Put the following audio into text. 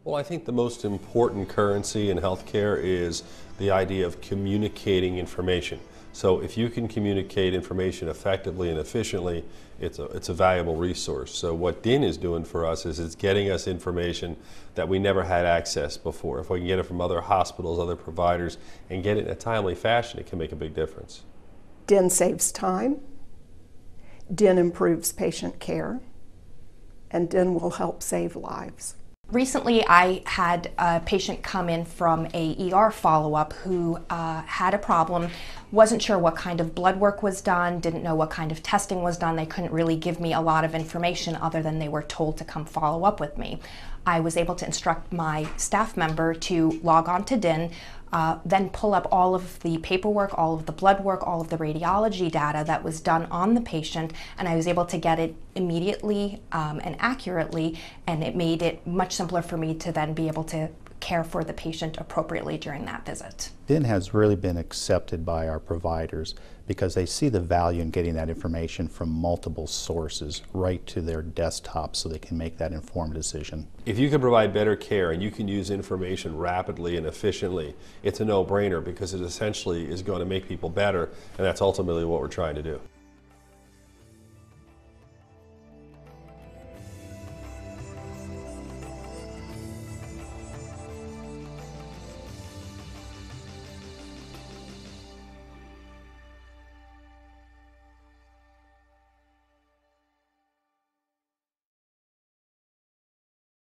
Well, I think the most important currency in healthcare is the idea of communicating information. So if you can communicate information effectively and efficiently, it's a valuable resource. So what DIN is doing for us is it's getting us information that we never had access before. If we can get it from other hospitals, other providers, and get it in a timely fashion, it can make a big difference. DIN saves time, DIN improves patient care, and DIN will help save lives. Recently, I had a patient come in from a ER follow-up who had a problem, wasn't sure what kind of blood work was done, didn't know what kind of testing was done. They couldn't really give me a lot of information other than they were told to come follow up with me. I was able to instruct my staff member to log on to DIN, then pull up all of the paperwork, all of the blood work, all of the radiology data that was done on the patient, and I was able to get it immediately and accurately, and it made it much simpler for me to then be able to care for the patient appropriately during that visit. DIN has really been accepted by our providers because they see the value in getting that information from multiple sources right to their desktop so they can make that informed decision. If you can provide better care and you can use information rapidly and efficiently, it's a no-brainer because it essentially is going to make people better, and that's ultimately what we're trying to do.